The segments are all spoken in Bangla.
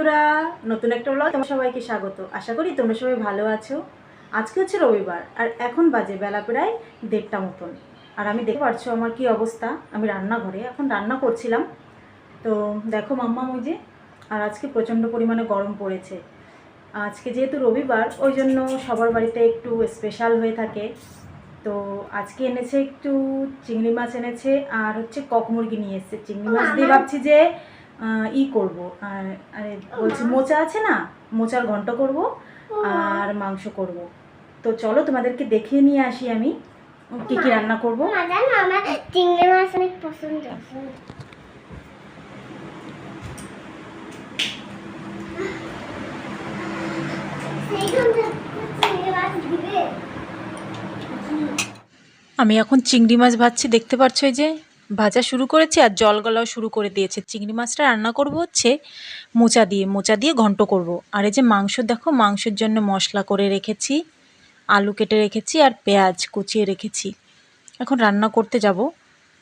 বন্ধুরা, নতুন একটা ব্লগ তোমার সবাইকে স্বাগত। আশা করি তোমরা সবাই ভালো আছো। আজকে হচ্ছে রবিবার আর এখন বাজে বেলা প্রায় 1:30 মতন। আর আমি দেখতে পাচ্ছ আমার কি অবস্থা। আমি রান্নাঘরে এখন রান্না করছিলাম। তো দেখো মাম্মা ওই যে, আর আজকে প্রচণ্ড পরিমাণে গরম পড়েছে। আজকে যেহেতু রবিবার ওই জন্য সবার বাড়িতে একটু স্পেশাল হয়ে থাকে। তো আজকে এনেছে একটু চিংড়ি মাছ এনেছে আর হচ্ছে কক মুরগি নিয়ে এসেছে। চিংড়ি মাছ দিয়ে ভাবছি যে করব, আরে বলছি মোচা আছে না, মোচার ঘন্ট করব আর মাংস করব। তো চলো তোমাদেরকে দেখিয়ে নিয়ে আসি আমি কি কি রান্না করব। আমার চিংড়ি মাছ অনেক পছন্দ। আমি এখন চিংড়ি মাছ ভাজছি, দেখতে পাচ্ছ এই যে ভাজা শুরু করেছি আর জল গলাও শুরু করে দিয়েছে। চিংড়ি মাছটা রান্না করব হচ্ছে মোচা দিয়ে ঘন্ট করব। আর এই যে মাংস দেখো, মাংসের জন্য মশলা করে রেখেছি, আলু কেটে রেখেছি আর পেঁয়াজ কুচিয়ে রেখেছি। এখন রান্না করতে যাব।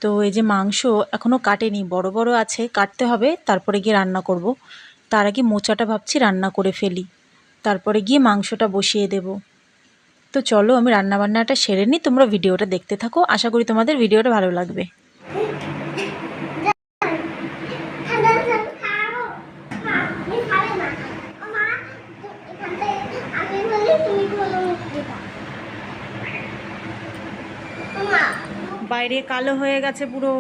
তো এই যে মাংস এখনও কাটেনি, বড় বড় আছে, কাটতে হবে, তারপরে গিয়ে রান্না করব। তার আগে মোচাটা ভাবছি রান্না করে ফেলি, তারপরে গিয়ে মাংসটা বসিয়ে দেব। তো চলো আমি রান্নাবান্নাটা সেরে নিই, তোমরা ভিডিওটা দেখতে থাকো, আশা করি তোমাদের ভিডিওটা ভালো লাগবে। বাইরে কালো হয়ে গেছে পুরো।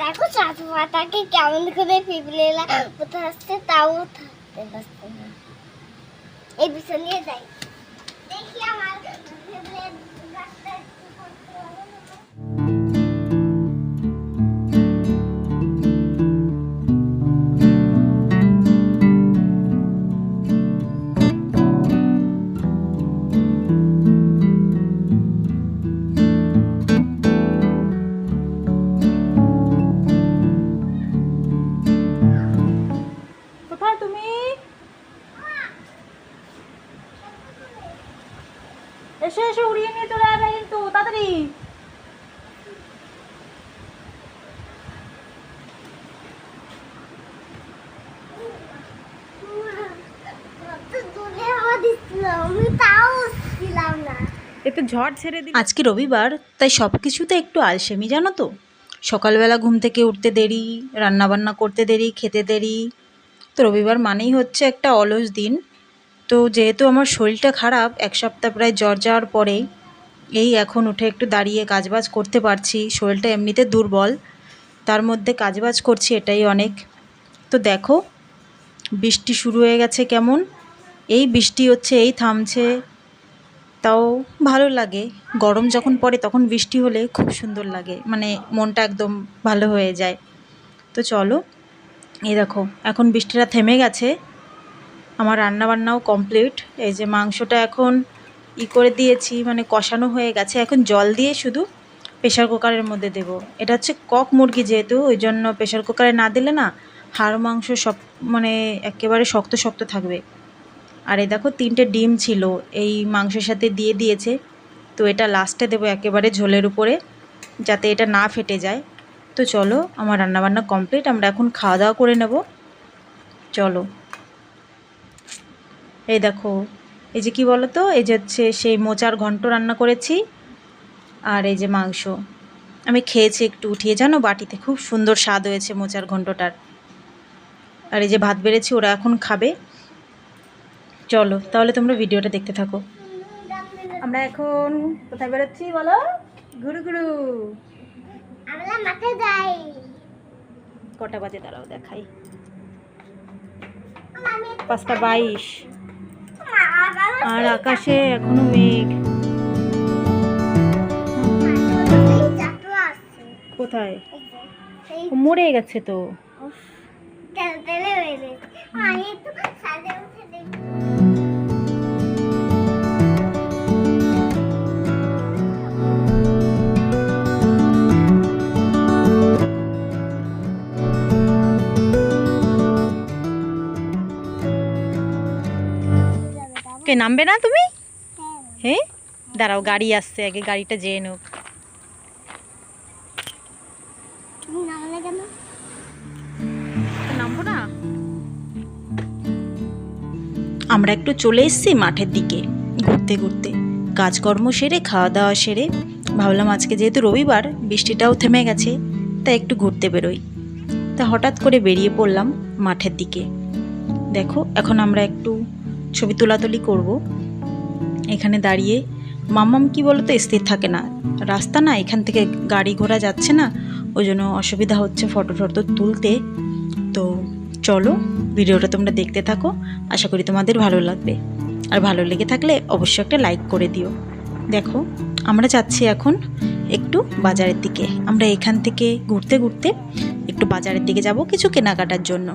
দেখো চাচুয়াটাকে কেমন করে পিপলে কোথায় আসছে তাও থাকতে পারছে না। এই পিছন দিয়ে যাই, দেখি আমার পিপলে গাছটা একটু করতে পারে না। কোথায় তুমি? এসে এসে উড়িয়ে নিয়ে চলে যাবে কিন্তু, তাড়াতাড়ি। এতে ঝড় ছেড়ে দিল। আজকে রবিবার, তাই সব কিছুতে একটু আলসেমি জানো তো। সকালবেলা ঘুম থেকে উঠতে দেরি, রান্নাবান্না করতে দেরি, খেতে দেরি। তো রবিবার মানেই হচ্ছে একটা অলস দিন। তো যেহেতু আমার শরীরটা খারাপ, এক সপ্তাহ প্রায় জ্বর যাওয়ার পরে এই এখন উঠে একটু দাঁড়িয়ে কাজবাজ করতে পারছি। শরীরটা এমনিতে দুর্বল, তার মধ্যে কাজবাজ করছি, এটাই অনেক। তো দেখো বৃষ্টি শুরু হয়ে গেছে কেমন। এই বৃষ্টি হচ্ছে, এই থামছে, তাও ভালো লাগে। গরম যখন পড়ে তখন বৃষ্টি হলে খুব সুন্দর লাগে, মানে মনটা একদম ভালো হয়ে যায়। তো চলো, এই দেখো এখন বৃষ্টিটা থেমে গেছে, আমার রান্নাবান্নাও কমপ্লিট। এই যে মাংসটা এখন করে দিয়েছি, মানে কষানো হয়ে গেছে। এখন জল দিয়ে শুধু প্রেশার কুকারের মধ্যে দেব। এটা হচ্ছে কক মুরগি, যেহেতু ওই জন্য প্রেশার কুকারে না দিলে না হাড় মাংস সব মানে একেবারে শক্ত শক্ত থাকবে। আর এই দেখো 3টে ডিম ছিল, এই মাংসের সাথে দিয়ে দিয়েছে। তো এটা লাস্টে দেবো একেবারে ঝোলের উপরে, যাতে এটা না ফেটে যায়। তো চলো আমার রান্নাবান্না কমপ্লিট, আমরা এখন খাওয়া দাওয়া করে নেব। চলো, এই দেখো এই যে কি বলো তো, এই যে হচ্ছে সেই মোচার ঘন্ট রান্না করেছি আর এই যে মাংস আমি খেয়েছি একটু উঠিয়ে, জানো বাটিতে, খুব সুন্দর স্বাদ হয়েছে মোচার ঘন্টটার। আর এই যে ভাত বেড়েছি, ওরা এখন খাবে। চলো তাহলে তোমরা ভিডিওটা দেখতে থাকো। আমরা এখন কোথায় বেরোচ্ছি বলো? ঘুরু ঘুরু। আমরা মাঠে যাই। কটা বাজে দাঁড়াও দেখাই, 5:22। আর আকাশে এখনো মেঘ। কোথায়? মরে গেছে তো। কে নামবে না তুমি? হ্যাঁ দাঁড়াও, গাড়ি আসছে, আগে গাড়িটা যেয়ে নোক। আমরা একটু চলে এসেছি মাঠের দিকে ঘুরতে ঘুরতে, কাজকর্ম সেরে খাওয়া দাওয়া সেরে ভাবলাম আজকে যেহেতু রবিবার বৃষ্টিটাও থেমে গেছে তাই একটু ঘুরতে বেরোই। তা হঠাৎ করে বেরিয়ে পড়লাম মাঠের দিকে। দেখো এখন আমরা একটু ছবি তোলাতুলি করব। এখানে দাঁড়িয়ে মাম্মাম কি বলো তো স্থির থাকে না, রাস্তা না, এখান থেকে গাড়ি ঘোড়া যাচ্ছে না, ওই জন্য অসুবিধা হচ্ছে ফটো টটো তুলতে। তো চলো ভিডিওটা তোমরা দেখতে থাকো, আশা করি তোমাদের ভালো লাগবে, আর ভালো লেগে থাকলে অবশ্যই একটা লাইক করে দিও। দেখো আমরা যাচ্ছি এখন একটু বাজারের দিকে। আমরা এখান থেকে ঘুরতে ঘুরতে একটু বাজারের দিকে যাব কিছু কেনাকাটার জন্য।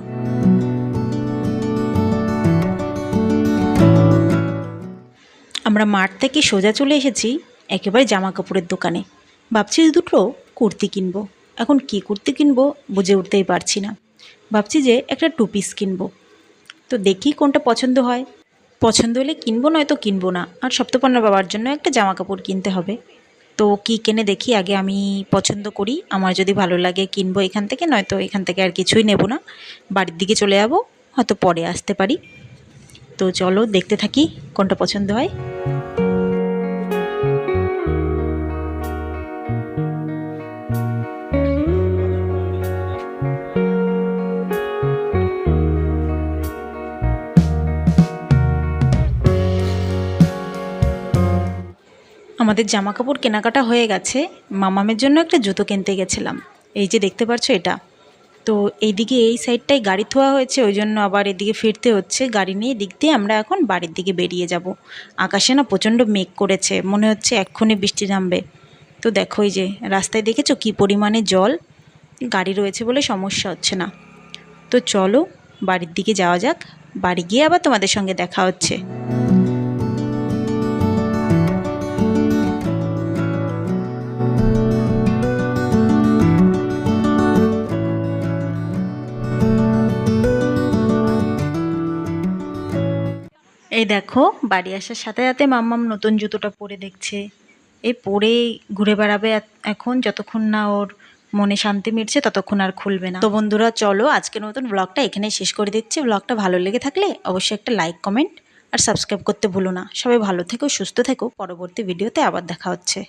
আমরা মাঠ থেকে সোজা চলে এসেছি একেবারে জামা কাপড়ের দোকানে। ভাবছি দুটো কুর্তি কিনবো। এখন কি কুর্তি কিনবো বুঝে উঠতেই পারছি না। ভাবছি যে একটা টু পিস কিনবো। তো দেখি কোনটা পছন্দ হয়, পছন্দ হলে কিনবো, নয়তো কিনবো না। আর সপ্তপর্ণা বাবার জন্য একটা জামা কাপড় কিনতে হবে। তো কি কেনে দেখি, আগে আমি পছন্দ করি, আমার যদি ভালো লাগে কিনবো এখান থেকে, নয়তো এখান থেকে আর কিছুই নেব না, বাড়ির দিকে চলে যাবো, হয়তো পরে আসতে পারি। তো চলো দেখতে থাকি কোনটা পছন্দ হয়। আমাদের জামা কাপড় কেনাকাটা হয়ে গেছে। মামামের জন্য একটা জুতো কিনতে গেছিলাম, এই যে দেখতে পাচ্ছ এটা। তো এইদিকে এই সাইডটায় গাড়ি থোয়া হয়েছে, ওই জন্য আবার এদিকে ফিরতে হচ্ছে। গাড়ি নিয়ে দিক দিয়ে আমরা এখন বাড়ির দিকে বেরিয়ে যাব। আকাশে না প্রচণ্ড মেঘ করেছে, মনে হচ্ছে এক্ষুনি বৃষ্টি নামবে। তো দেখো এই যে রাস্তায় দেখেছো কী পরিমাণে জল, গাড়ি রয়েছে বলে সমস্যা হচ্ছে না। তো চলো বাড়ির দিকে যাওয়া যাক, বাড়ি গিয়ে আবার তোমাদের সঙ্গে দেখা হচ্ছে। এই দেখো বাড়ি আসার সাথে সাথে মাম্মাম নতুন জুতোটা পরে দেখছে, এই পরে ঘুরে বেড়াবে এখন, যতক্ষণ না ওর মনে শান্তি মিটছে ততক্ষণ আর খুলবে না। তো বন্ধুরা চলো আজকের নতুন ব্লগটা এখানেই শেষ করে দিচ্ছি। ব্লগটা ভালো লেগে থাকলে অবশ্যই একটা লাইক, কমেন্ট আর সাবস্ক্রাইব করতে ভুলো না। সবাই ভালো থেকো, সুস্থ থেকো, পরবর্তী ভিডিওতে আবার দেখা হচ্ছে।